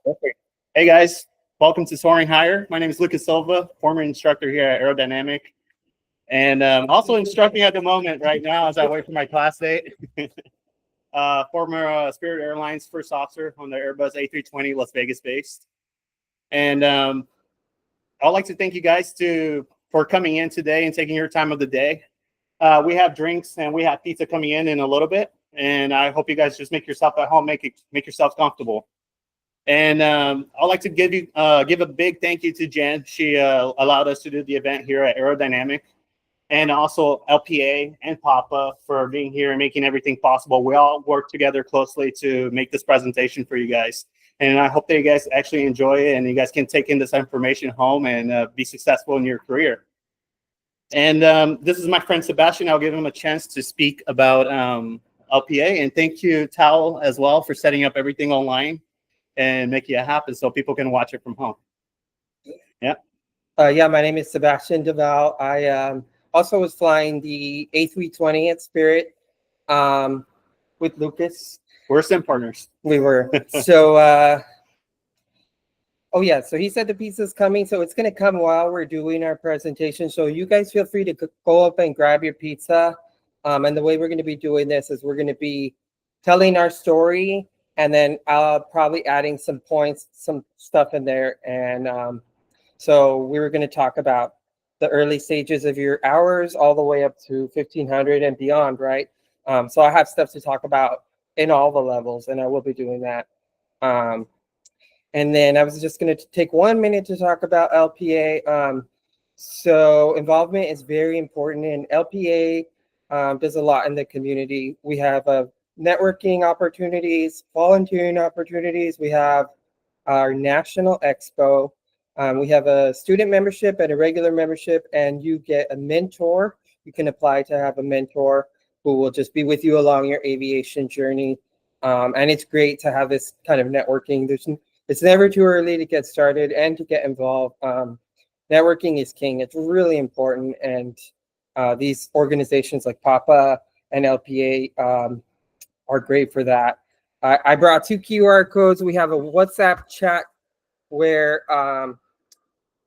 Perfect. Hey guys, welcome to Soaring Higher. My name is Lucas Silva, former instructor here at Aerodynamic, and also instructing at the moment right now as I wait for my class date. Former Spirit Airlines first officer on the Airbus A320 Las Vegas based. And I'd like to thank you guys for coming in today and taking your time of the day. We have drinks and we have pizza coming in a little bit, and I hope you guys just make yourself at home, make yourselves comfortable. And I'd like to give a big thank you to Jen. She allowed us to do the event here at Aerodynamic, and also LPA and Papa for being here and making everything possible. We all work together closely to make this presentation for you guys. And I hope that you guys actually enjoy it and you guys can take in this information home and be successful in your career. And this is my friend Sebastian. I'll give him a chance to speak about LPA. And thank you, Tal, as well, for setting up everything online and making it happen so people can watch it from home. Yeah. Yeah, my name is Sebastian Deval. I also was flying the A320 at Spirit with Lucas. We're sim partners. We were. So, oh yeah, so he said the pizza's coming. So it's going to come while we're doing our presentation. So you guys feel free to go up and grab your pizza. And the way we're going to be doing this is we're going to be telling our story, and then I'll probably adding some points, some stuff in there. And so we were going to talk about the early stages of your hours all the way up to 1500 and beyond, right? So I have stuff to talk about in all the levels, and I will be doing that. And then I was just going to take 1 minute to talk about LPA. So involvement is very important, and LPA does a lot in the community. We have networking opportunities, volunteering opportunities. We have our national expo. We have a student membership and a regular membership, and you get a mentor. You can apply to have a mentor who will just be with you along your aviation journey. And it's great to have this kind of networking. It's never too early to get started and to get involved. Networking is king. It's really important. And these organizations like PAPA and LPA are great for that. I brought 2 QR codes. We have a WhatsApp chat where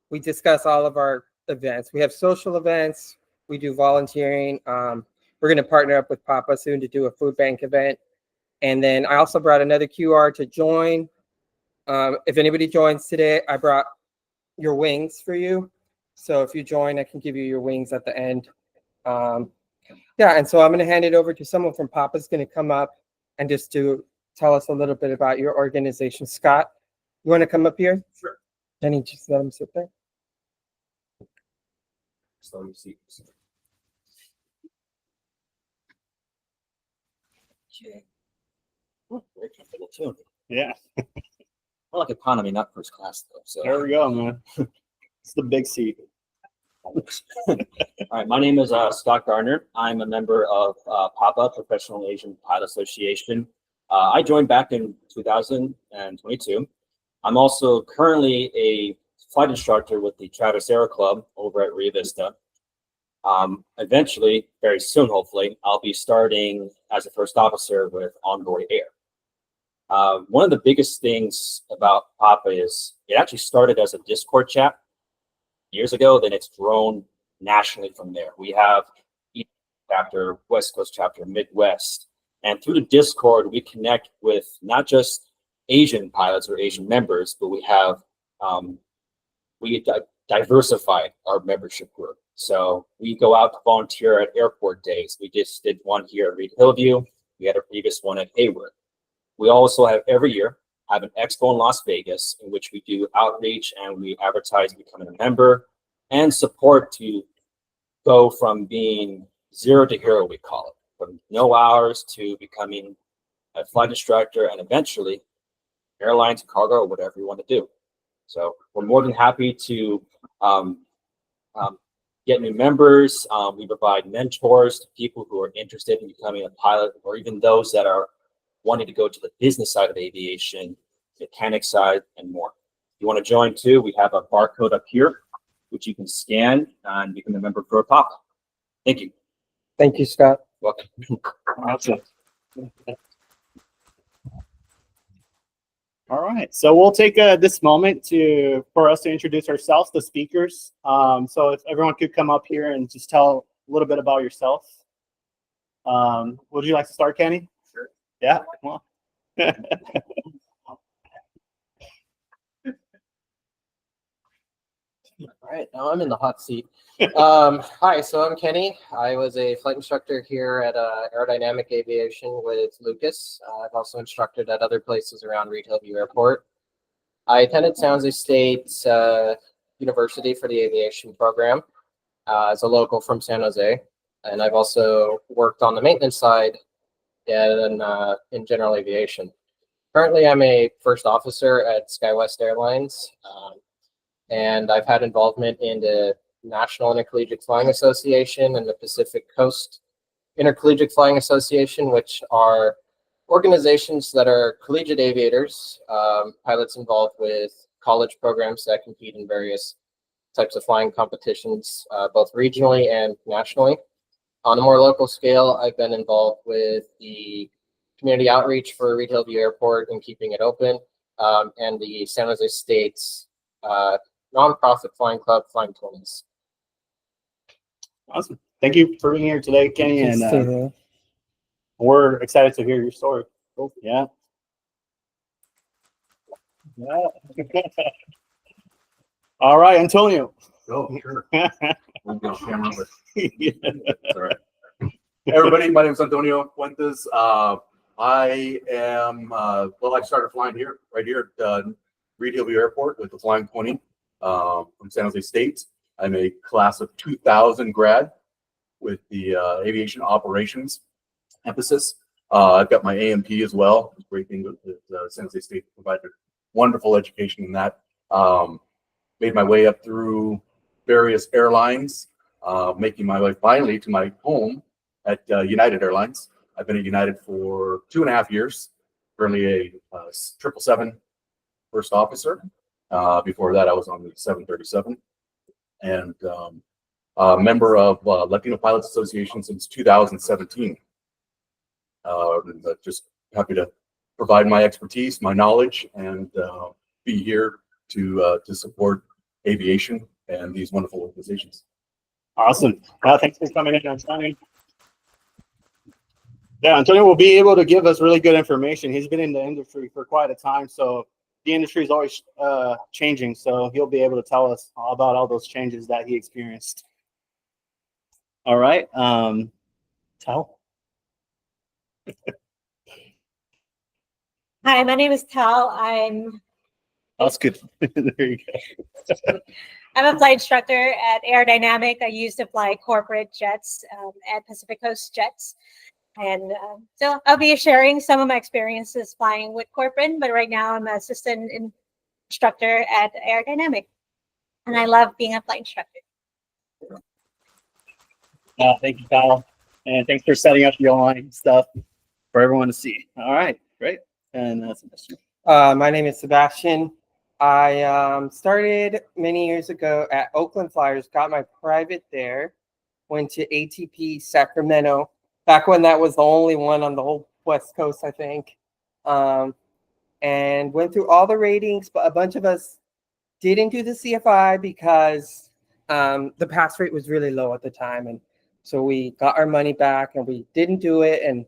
we discuss all of our events. We have social events. We do volunteering. We're going to partner up with Papa soon to do a food bank event. And then I also brought another QR to join. If anybody joins today, I brought your wings for you. So if you join, I can give you your wings at the end. Yeah, and so I'm going to hand it over to someone from Papa's going to come up and just to tell us a little bit about your organization. Scott, you want to come up here? Sure. Jenny, just let him sit there. So you see. Okay. Oh, very comfortable too. Yeah. I like economy, not first class though. So There we go, man. It's the big seat. all right, my name is Scott Gardner. I'm a member of PAPA, Professional Asian Pilot Association. I joined back in 2022. I'm also currently a flight instructor with the Travis Air Club over at Rio Vista. Eventually, very soon, hopefully, I'll be starting as a first officer with Onboard Air. One of the biggest things about PAPA is it actually started as a Discord chat years ago, then it's grown nationally from there. We have East chapter, West Coast chapter, Midwest, and through the Discord, we connect with not just Asian pilots or Asian members, but we have diversified our membership group. So we go out to volunteer at airport days. We just did one here at Reed Hillview. We had a previous one at Hayward. We also have every year have an expo in Las Vegas in which we do outreach and we advertise becoming a member and support to go from being zero to hero, we call it, from no hours to becoming a flight instructor and eventually airline to cargo or whatever you want to do. So we're more than happy to get new members. We provide mentors to people who are interested in becoming a pilot or even those that are wanting to go to the business side of aviation, mechanic side, and more. If you want to join too, we have a barcode up here, which you can scan and become a member for a PAPA. Thank you. Thank you, Scott. Welcome. Awesome. All right, so we'll take this moment for us to introduce ourselves, the speakers. So if everyone could come up here and just tell a little bit about yourself. Would you like to start, Kenny? Sure. Yeah, come on. All right, now I'm in the hot seat. Hi, so I'm Kenny. I was a flight instructor here at Aerodynamic Aviation with Lucas. I've also instructed at other places around Reed Hillview Airport. I attended San Jose State University for the aviation program as a local from San Jose. And I've also worked on the maintenance side in general aviation. Currently, I'm a first officer at SkyWest Airlines. And I've had involvement in the National Intercollegiate Flying Association and the Pacific Coast Intercollegiate Flying Association, which are organizations that are collegiate aviators, pilots involved with college programs that compete in various types of flying competitions, both regionally and nationally. On a more local scale, I've been involved with the community outreach for Reed Hillview Airport and keeping it open, and the San Jose State's nonprofit flying club, Flying 20s. Awesome. Thank you for being here today, Kenny, and we're excited to hear your story. Cool. Yeah. Yeah. All right, Antonio. Oh, sure. We'll get a camera, but Yeah. it's all right. Hey, everybody, my name is Antonio Fuentes. I am, well, I started flying here, right here at Reed Hillview Airport with the Flying 20 from San Jose State. I'm a class of 2000 grad with the aviation operations emphasis. I've got my AMP as well. It's a great thing that San Jose State provided wonderful education in that. Made my way up through various airlines, making my way finally to my home at United Airlines. I've been at United for 2.5 years, currently a 777 first officer. Before that, I was on the 737 and a member of Latino Pilots Association since 2017. Just happy to provide my expertise, my knowledge, and be here to support aviation and these wonderful organizations. Awesome. Thanks for coming in, Antonio. Yeah, Antonio will be able to give us really good information. He's been in the industry for quite a time, so the industry is always changing. So he'll be able to tell us all about all those changes that he experienced. All right, Tal. Hi, my name is Tal. That's good. There you go. I'm a flight instructor at Aerodynamic. I used to fly corporate jets at Pacific Coast Jets. And so I'll be sharing some of my experiences flying with corporate, but right now I'm an assistant instructor at Aerodynamic. And I love being a flight instructor. Thank you, Kyle. And thanks for setting up the online stuff for everyone to see. All right, great. And that's My name is Sebastian. I started many years ago at Oakland Flyers, got my private there, went to ATP Sacramento, back when that was the only one on the whole West Coast, I think, and went through all the ratings, but a bunch of us didn't do the CFI because the pass rate was really low at the time. And so we got our money back and we didn't do it. And,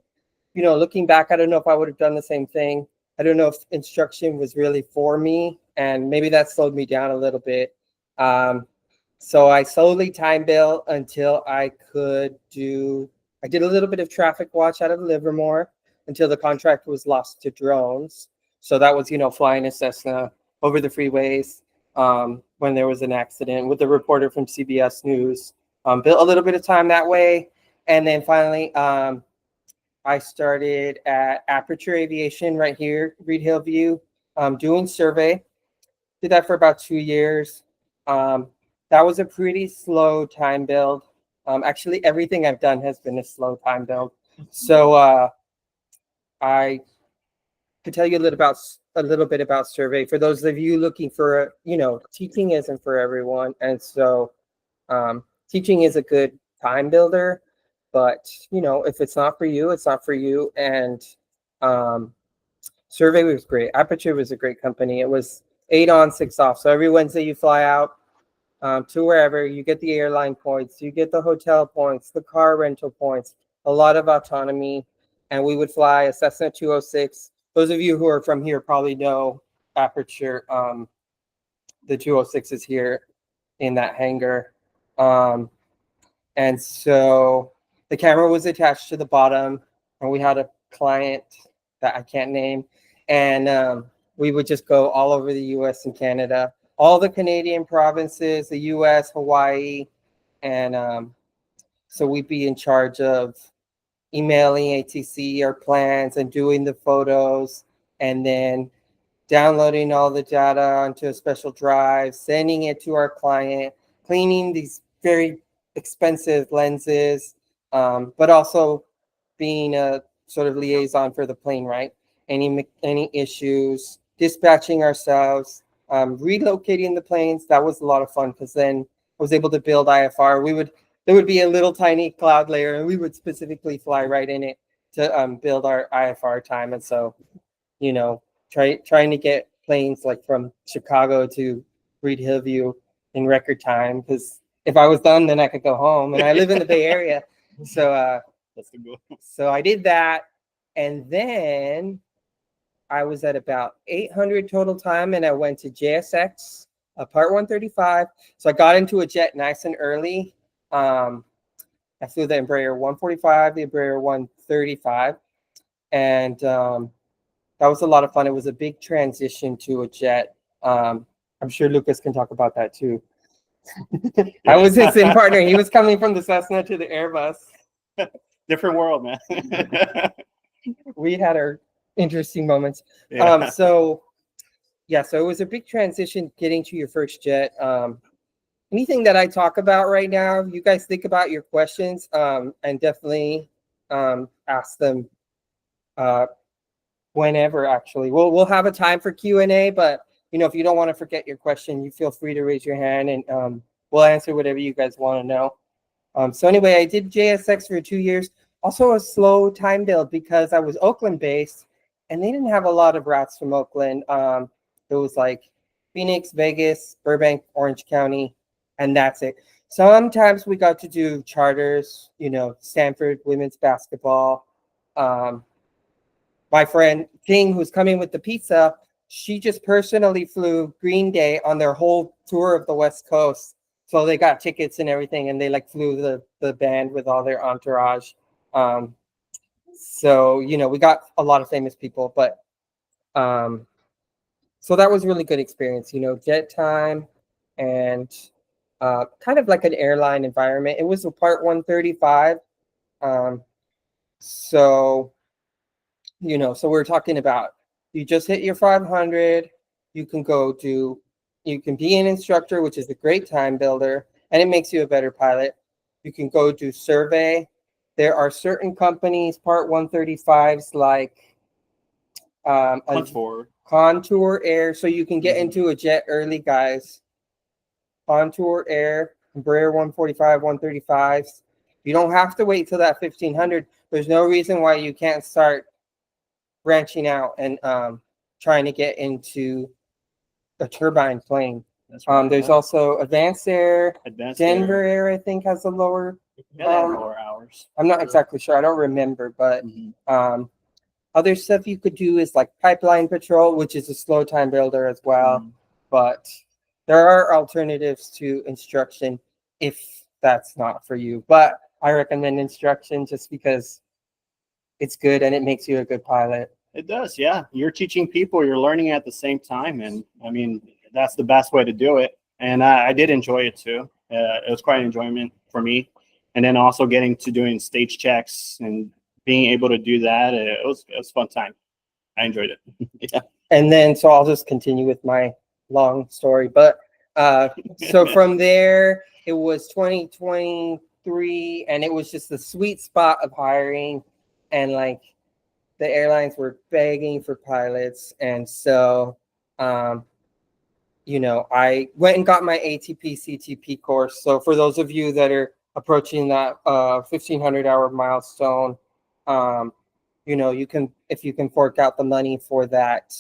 you know, looking back, I don't know if I would have done the same thing. I don't know if instruction was really for me, and maybe that slowed me down a little bit. So I slowly time built until I did a little bit of traffic watch out of Livermore until the contract was lost to drones. So that was, you know, flying a Cessna over the freeways when there was an accident with the reporter from CBS News. Built a little bit of time that way. And then finally, I started at Aperture Aviation right here, Reed Hillview, doing survey. Did that for about 2 years. That was a pretty slow time build. Actually, everything I've done has been a slow time build. So I could tell you a little bit about survey for those of you looking for, you know, teaching isn't for everyone. And so teaching is a good time builder. But, you know, if it's not for you, it's not for you. And Survey was great. Aperture was a great company. It was 8 on, 6 off. So every Wednesday you fly out to wherever, you get the airline points, you get the hotel points, the car rental points, a lot of autonomy. And we would fly a Cessna 206. Those of you who are from here probably know Aperture. The 206 is here in that hangar. And so the camera was attached to the bottom, and we had a client that I can't name. And we would just go all over the US and Canada, all the Canadian provinces, the US, Hawaii. And so we'd be in charge of emailing ATC our plans and doing the photos, and then downloading all the data onto a special drive, sending it to our client, cleaning these very expensive lenses, but also being a sort of liaison for the plane, right? Any issues, dispatching ourselves, relocating the planes. That was a lot of fun because then I was able to build IFR. There would be a little tiny cloud layer, and we would specifically fly right in it to build our IFR time. And so, you know, trying to get planes like from Chicago to Reed Hillview in record time, because if I was done, then I could go home. And I live in the Bay Area, so That's the goal. so I did that, and then I was at about 800 total time, and I went to JSX, Part 135. So I got into a jet nice and early. I flew the Embraer 145, the Embraer 135, and that was a lot of fun. It was a big transition to a jet. I'm sure Lucas can talk about that too. I was his in partner. He was coming from the Cessna to the Airbus. Different world, man. We had our interesting moments. Yeah. So it was a big transition getting to your first jet. Anything that I talk about right now, you guys think about your questions, and definitely ask them whenever. Actually, we'll have a time for Q&A, but if you don't want to forget your question, you feel free to raise your hand, and we'll answer whatever you guys want to know. So anyway, I did JSX for 2 years. Also a slow time build because I was Oakland based, and they didn't have a lot of routes from Oakland. It was like Phoenix, Vegas, Burbank, Orange County, and that's it. Sometimes we got to do charters, Stanford women's basketball. My friend King, who's coming with the pizza, she just personally flew Green Day on their whole tour of the West Coast. So they got tickets and everything, and they flew the band with all their entourage. So we got a lot of famous people, but so that was really good experience, jet time and kind of like an airline environment. It was a Part 135. So we're talking about, you just hit your 500, you can be an instructor, which is a great time builder, and it makes you a better pilot. You can go do survey. There are certain companies, Part 135s, like Contour Air, so you can get into a jet early, guys. Contour Air, Embraer 145, 135s. You don't have to wait till that 1500. There's no reason why you can't start branching out and trying to get into a turbine plane. There's also Advanced Air, Denver Air, I think, has a lower. Lower hours. I'm not exactly sure. I don't remember, but other stuff you could do is like Pipeline Patrol, which is a slow time builder as well. But there are alternatives to instruction if that's not for you. But I recommend instruction just because it's good and it makes you a good pilot. It does, yeah. You're teaching people, you're learning at the same time. And I mean, that's the best way to do it. And I did enjoy it too. It was quite an enjoyment for me. And then also getting to doing stage checks and being able to do that, it was a fun time. I enjoyed it. Yeah. And then, so I'll just continue with my long story. But so from there, it was 2023, and it was just the sweet spot of hiring. And the airlines were begging for pilots. And so, I went and got my ATP CTP course. So for those of you that are approaching that 1,500 hour milestone, you can, if you can fork out the money for that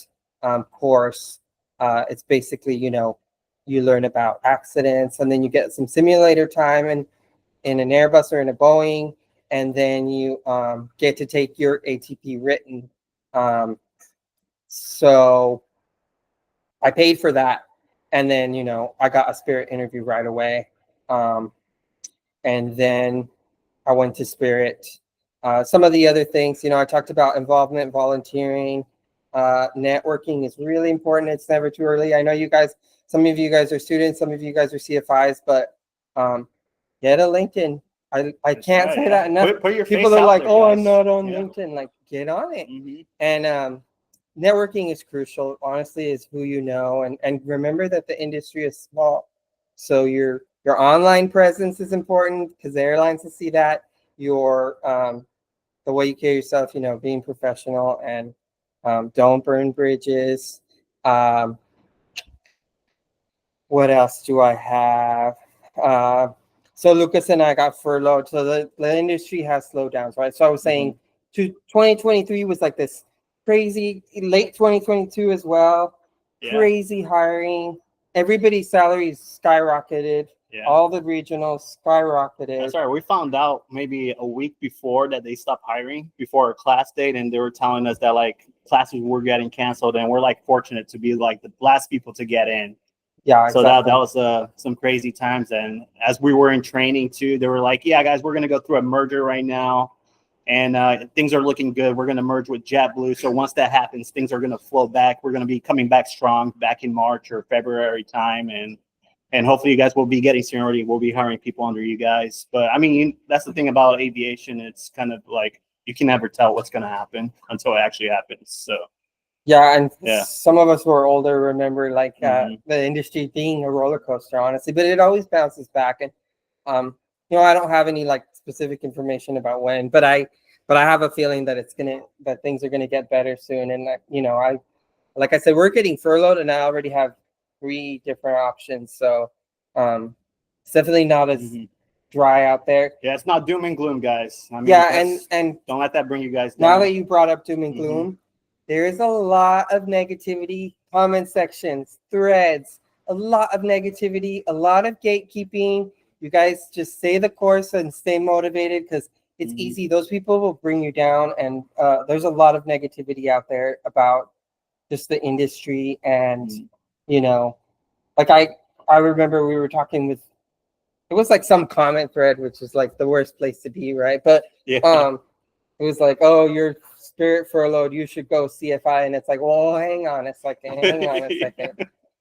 course, it's basically, you learn about accidents, and then you get some simulator time in an Airbus or in a Boeing, and then you get to take your ATP written. So I paid for that, and then I got a Spirit interview right away, and then I went to Spirit. Some of the other things, I talked about involvement, volunteering, networking is really important. It's never too early. I know some of you guys are students, some of you guys are CFIs, but get a LinkedIn. I can't say that enough. Put your People face are out like, there, oh, I'm guys. not on Yeah. LinkedIn. Like, get on it. Mhm. And networking is crucial. Honestly, is who you know, and remember that the industry is small, so your online presence is important because the airlines will see that. Your the way you carry yourself, being professional, and don't burn bridges. What else do I have? So Lucas and I got furloughed, so the industry has slowed down, right? So I was saying, 2023 was like this crazy, late 2022 as well, Yeah. crazy hiring. Everybody's salaries skyrocketed. Yeah. All the regionals skyrocketed. That's right. We found out maybe a week before that they stopped hiring before our class date, and they were telling us that like classes were getting canceled, and we're like fortunate to be like the last people to get in. Yeah, So exactly. that was some crazy times. And as we were in training too, they were like, "Yeah, guys, we're gonna go through a merger right now, and things are looking good. We're gonna merge with JetBlue. So once that happens, things are gonna flow back. We're gonna be coming back strong back in March or February time, and hopefully you guys will be getting seniority. We'll be hiring people under you guys. But I mean, that's the thing about aviation. It's kind of like you can never tell what's gonna happen until it actually happens. So Yeah, and Yeah. some of us who are older remember like Mhm. the industry being a roller coaster, honestly, but it always bounces back. And I don't have any like specific information about when, but I have a feeling that that things are gonna get better soon. And like I said, we're getting furloughed, and I already have 3 different options, so it's definitely not as Mhm. dry out there. Yeah, it's not doom and gloom, guys. I mean, Yeah, that's- and don't let that bring you guys now down. that you brought up doom and Mhm. gloom, there is a lot of negativity, comment sections, threads, a lot of negativity, a lot of gatekeeping. You guys just stay the course and stay motivated because it's Mhm. easy. Those people will bring you down, and there's a lot of negativity out there about just the industry. And Mhm. like I remember we were talking with, it was like some comment thread, which is like the worst place to be, right? But Yeah. it was like, oh, you're Spirit furloughed, you should go CFI. And it's like, well, hang on a second.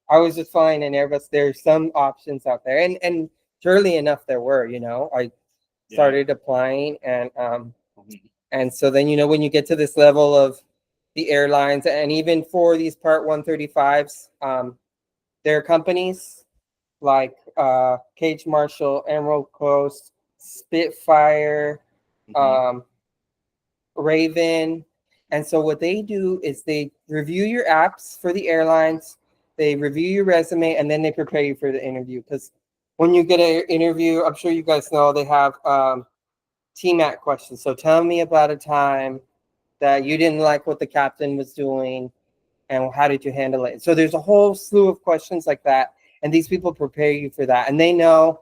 I was just flying in Airbus. There's some options out there. And surely enough, there were, I started applying, and so then, when you get to this level of the airlines, and even for these Part 135s, there are companies like Cage Marshall, Emerald Coast, Spitfire, Mhm. Raven. And so what they do is they review your apps for the airlines, they review your resume, and then they prepare you for the interview. Because when you get an interview, I'm sure you guys know they have TMAT questions. So tell me about a time that you didn't like what the captain was doing, and how did you handle it? So there's a whole slew of questions like that, and these people prepare you for that. And they know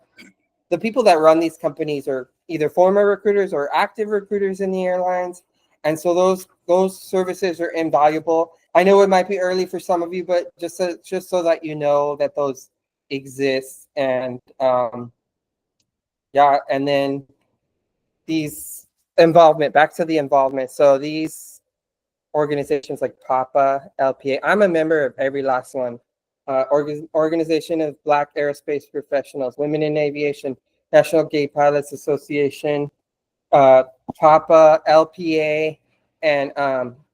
the people that run these companies are either former recruiters or active recruiters in the airlines, and so those services are invaluable. I know it might be early for some of you, but just so that you know that those exist. And yeah, and then these back to the involvement. So these organizations like PAPA, LPA, I'm a member of every last one. Organization of Black Aerospace Professionals, Women in Aviation, National Gay Pilots Association, PAPA, LPA, and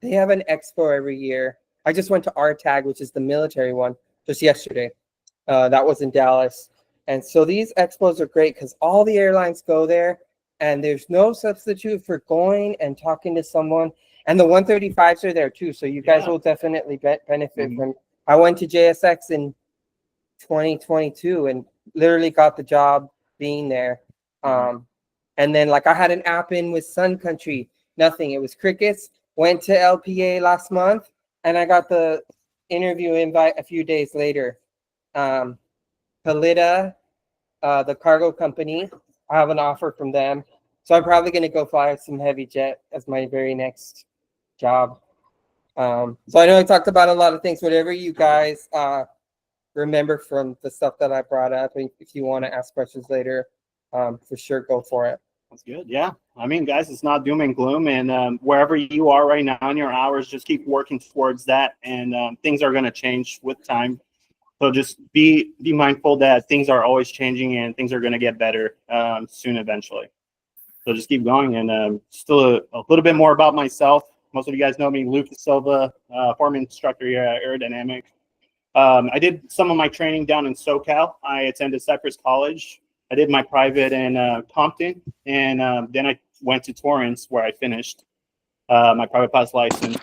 they have an expo every year. I just went to RTAG, which is the military one, just yesterday. That was in Dallas. And so these expos are great because all the airlines go there, and there's no substitute for going and talking to someone. And the 135s are there too, so you guys Yeah. will definitely benefit Mhm. from. I went to JSX in 2022 and literally got the job being there. Mhm. And then like I had an app in with Sun Country nothing. It was crickets. Went to LPA last month, and I got the interview invite a few days later. Palita, the cargo company, I have an offer from them. So I'm probably going to go fly some heavy jet as my very next job. So I know I talked about a lot of things. Whatever you guys remember from the stuff that I brought up, and if you want to ask questions later, for sure, go for it. That's good. Yeah. I mean, guys, it's not doom and gloom. And wherever you are right now in your hours, just keep working towards that. And things are going to change with time. So just be mindful that things are always changing and things are going to get better soon eventually. So just keep going. And still a little bit more about myself. Most of you guys know me, Lucas Silva, former instructor here at Aerodynamic. I did some of my training down in SoCal. I attended Cypress College. I did my private in Compton, and then I went to Torrance where I finished my private pilot's license.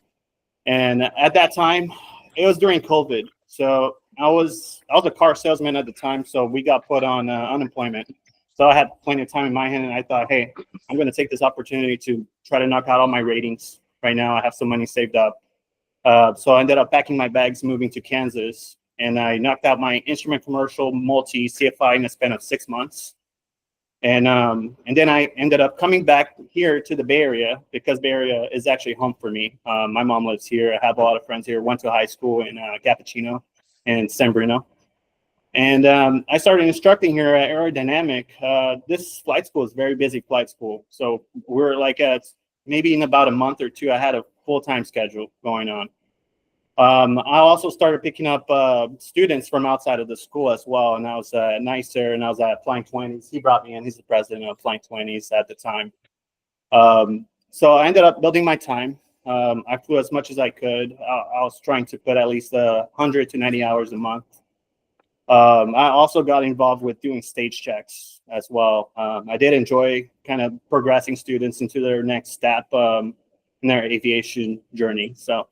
And at that time, it was during COVID. So I was a car salesman at the time, so we got put on unemployment. So I had plenty of time in my hand, and I thought, hey, I'm going to take this opportunity to try to knock out all my ratings. Right now, I have some money saved up. So I ended up packing my bags, moving to Kansas, and I knocked out my instrument commercial multi CFI in a span of 6 months. And then I ended up coming back here to the Bay Area because Bay Area is actually home for me. My mom lives here. I have a lot of friends here. Went to high school in Cappuccino and San Bruno. And I started instructing here at Aerodynamic. This flight school is a very busy flight school. So we're like maybe in about a month or two, I had a full-time schedule going on. I also started picking up students from outside of the school as well. And I was nicer, and I was at Flying 20s. He brought me in. He's the president of Flying 20s at the time. So I ended up building my time. I flew as much as I could. I was trying to put at least 100 to 90 hours a month. I also got involved with doing stage checks as well. I did enjoy kind of progressing students into their next step in their aviation journey. So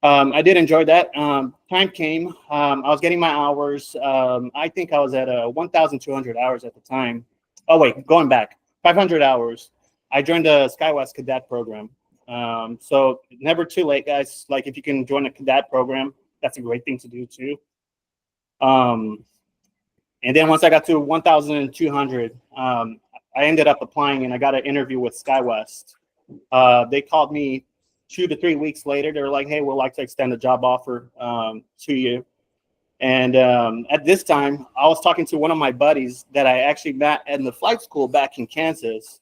I did enjoy that. Time came. I was getting my hours. I think I was at 1,200 hours at the time. Oh, wait, going back, 500 hours. I joined the SkyWest cadet program. So never too late, guys. Like if you can join a cadet program, that's a great thing to do too. And then once I got to 1,200, I ended up applying and I got an interview with SkyWest. They called me 2 to 3 weeks later. They were like, hey, we'd like to extend a job offer to you. And at this time, I was talking to one of my buddies that I actually met in the flight school back in Kansas.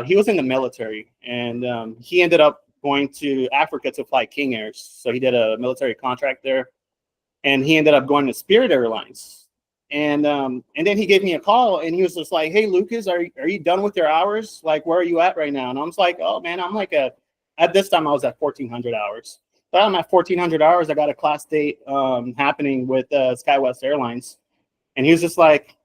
He was in the military, and he ended up going to Africa to fly King Airs. So he did a military contract there. And he ended up going to Spirit Airlines. And then he gave me a call, and he was just like, hey, Lucas, are you done with your hours? Like, where are you at right now? And I was like, oh, man, I'm like at this time, I was at 1,400 hours. But I'm at 1,400 hours. I got a class date happening with SkyWest Airlines. And he was just like,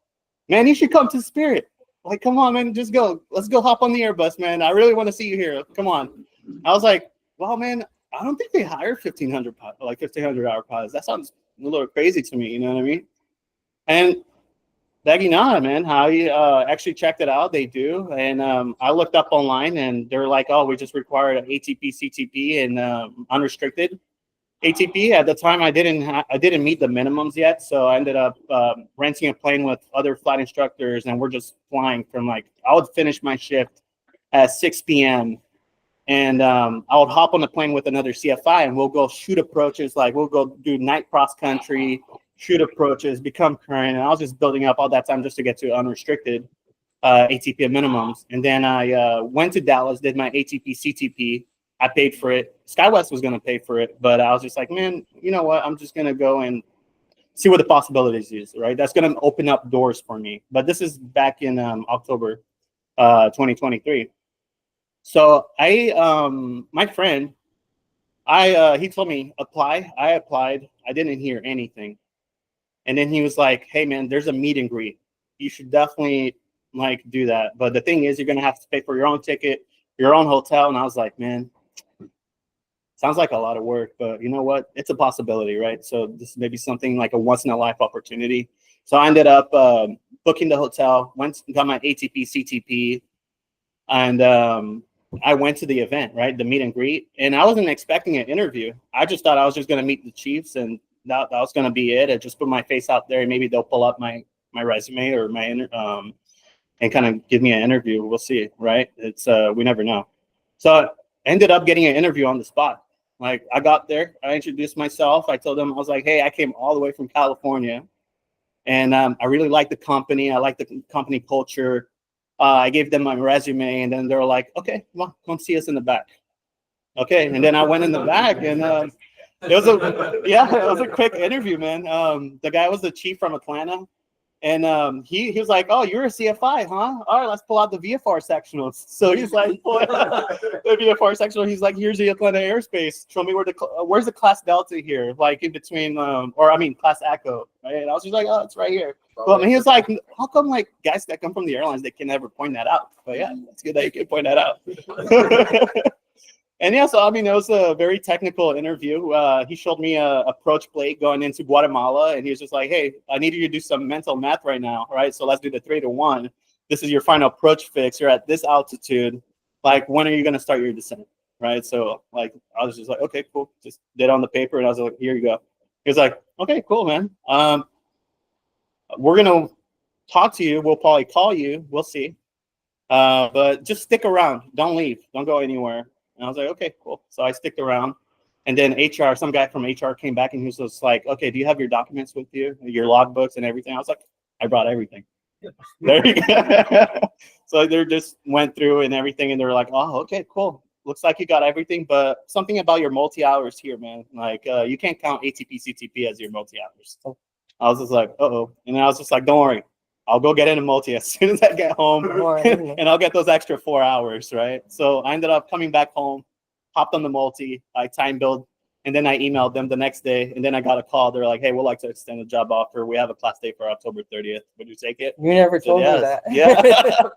man, you should come to Spirit. Like, come on, man, just go. Let's go hop on the Airbus, man. I really want to see you here. Come on. I was like, well, man, I don't think they hire 1,500-hour pilots. That sounds a little crazy to me, you know what I mean? And Daginah, man, I actually checked it out. They do. And I looked up online, and they're like, oh, we just required an ATP, CTP, and unrestricted ATP. At the time, I didn't meet the minimums yet. So I ended up renting a plane with other flight instructors, and we're just flying from I would finish my shift at 6 p.m. And I would hop on the plane with another CFI, and we'll go shoot approaches. Like we'll go do night cross country, shoot approaches, become current. And I was just building up all that time just to get to unrestricted ATP minimums. And then I went to Dallas, did my ATP, CTP. I paid for it. SkyWest was going to pay for it, but I was just like, man, you know what? I'm just going to go and see what the possibilities is, right? That's going to open up doors for me. But this is back in October 2023. So my friend, he told me apply. I applied. I didn't hear anything. And then he was like, hey man, there's a meet and greet. You should definitely do that. But the thing is, you're going to have to pay for your own ticket, your own hotel. And I was like, man, sounds like a lot of work, but you know what? It's a possibility, right? So this may be something like a once in a life opportunity. So I ended up booking the hotel, got my ATP, CTP, and I went to the event, right, the meet and greet, and I wasn't expecting an interview. I just thought I was just going to meet the Chiefs, and that was going to be it. I just put my face out there, and maybe they'll pull up my resume or and kind of give me an interview. We'll see, right? It's we never know. So I ended up getting an interview on the spot. Like I got there, I introduced myself. I told them, I was like, hey, I came all the way from California, and I really like the company. I like the company culture. I gave them my resume, and then they were like, okay, come see us in the back. Okay, and then I went in the back, and it was a quick interview, man. The guy was the chief from Atlanta. And he was like, oh, you're a CFI, huh? All right, let's pull out the VFR sectionals. So he's like, pull out the VFR sectional. He's like, here's the Atlanta airspace. Show me where's the class Delta here, like in between, class Echo, right? And I was just like, oh, it's right here. But he was like, how come like guys that come from the airlines, they can never point that out? But yeah, it's good that you can point that out. And yeah, so I mean, it was a very technical interview. He showed me a approach plate going into Guatemala, and he was just like, "Hey, I need you to do some mental math right now, right? So let's do the 3-to-1. This is your final approach fix. You're at this altitude. Like, when are you gonna start your descent, right?" So like, I was just like, "Okay, cool." Just did it on the paper, and I was like, "Here you go." He was like, "Okay, cool, man. We're gonna talk to you. We'll probably call you. We'll see. But just stick around. Don't leave. Don't go anywhere." And I was like, okay, cool. So I sticked around. And then some guy from HR came back, and he was just like, okay, do you have your documents with you, your logbooks and everything? I was like, I brought everything. There you go. So they just went through and everything, and they were like, oh, okay, cool. Looks like you got everything, but something about your multi-hours here, man. Like, you can't count ATP, CTP as your multi-hours. I was just like, uh-oh. And then I was just like, don't worry. I'll go get in a multi as soon as I get home, and I'll get those extra 4 hours, right? So I ended up coming back home, hopped on the multi, I time billed, and then I emailed them the next day, and then I got a call. They're like, hey, we'd like to extend the job offer. We have a class day for October 30th. Would you take it? You never told me that. Yeah.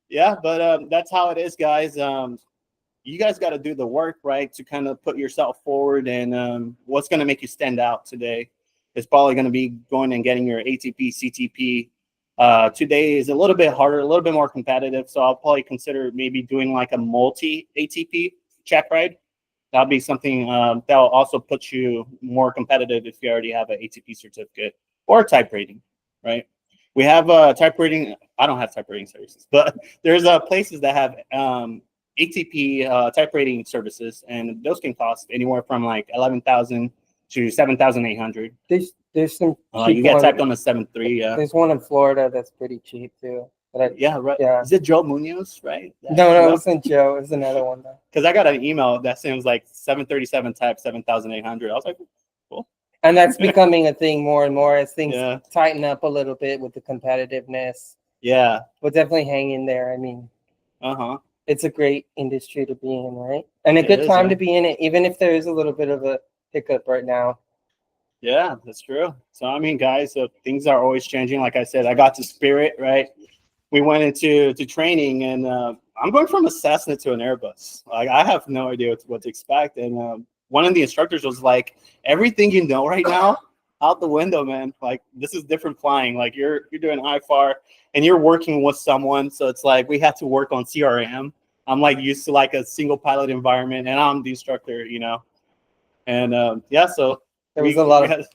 Yeah, but that's how it is, guys. You guys got to do the work, right, to kind of put yourself forward, and what's going to make you stand out today is probably going to be going and getting your ATP, CTP. Today is a little bit harder, a little bit more competitive. So I'll probably consider maybe doing like a multi ATP check ride. That'll be something that'll also put you more competitive if you already have an ATP certificate or type rating, right? We have type rating. I don't have type rating services, but there's places that have ATP type rating services, and those can cost anywhere from like 11,000 to 7,800. There's some you get typed on the 7.3. Yeah. There's one in Florida that's pretty cheap too. Yeah, right. Yeah. Is it Joe Munoz, right? No, it wasn't Joe. It was another one though. Because I got an email that seems like 737 type 7,800. I was like, cool. And that's becoming a thing more and more as things Yeah. tighten up a little bit with the competitiveness. Yeah. But definitely hang in there. I mean, it's a great industry to be in, right? And a good time to be in it, even if there is a little bit of a hiccup right now. Yeah, that's true. So I mean, guys, things are always changing. Like I said, I got to Spirit, right? We went into training, and I'm going from a Cessna to an Airbus. Like, I have no idea what to expect. And one of the instructors was like, everything you know right now, out the window, man. Like, this is different flying. Like, you're doing IFAR, and you're working with someone. So it's like we had to work on CRM. I'm like used to like a single pilot environment, and I'm the instructor, you know. And so there was a lot of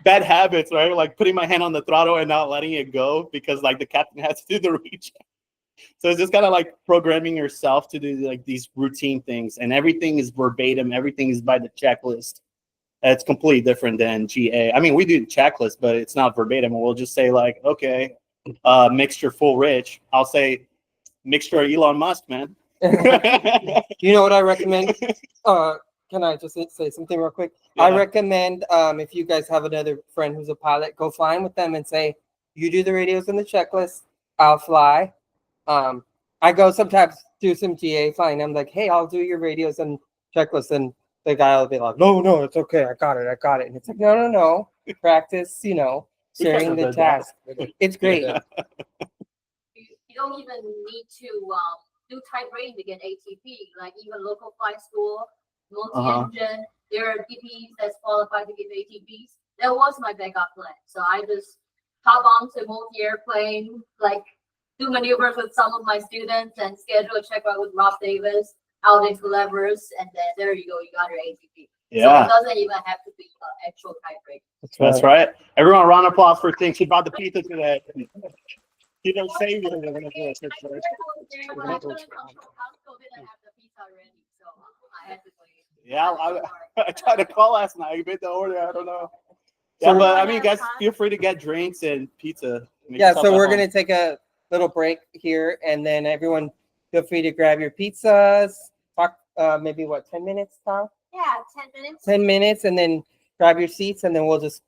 bad habits, right? Like putting my hand on the throttle and not letting it go because like the captain has to do the reach. So it's just kind of like programming yourself to do like these routine things, and everything is verbatim. Everything is by the checklist. It's completely different than GA. I mean, we do checklist, but it's not verbatim. We'll just say like, okay, mixture full rich. I'll say mixture Elon Musk, man. You know what I recommend? Can I just say something real quick? Yeah. I recommend if you guys have another friend who's a pilot, go flying with them and say, you do the radios and the checklist, I'll fly. I go sometimes do some GA flying. I'm like, hey, I'll do your radios and checklist. And the guy will be like, no, it's okay. I got it. And it's like, no. Practice, sharing the task. It's great. You don't even need to do type rating to get ATP. Like even local flight school, multi-engine, there are DPs that's qualified to give ATPs. That was my backup plan. So I just hop onto multi-airplane, like do maneuvers with some of my students and schedule a checkout with Rob Davis out into levers, and then there you go, you got your ATP. So Yeah. it doesn't even have to be actual type rating. That's right. Everyone, round of applause for Ting. She brought the pizza today. You don't say you're gonna do it. Costco didn't have the pizza ready, so I had to wait. Yeah, I tried to call last night. You made the order. I don't know. Yeah, but I mean, guys, feel free to get drinks and pizza. Make Yeah, yourself so at we're home. gonna take a little break here, and then everyone feel free to grab your pizzas. Talk, maybe what, 10 minutes, Tom? Yeah, 10 minutes. 10 minutes, and then grab your seats, and then we'll just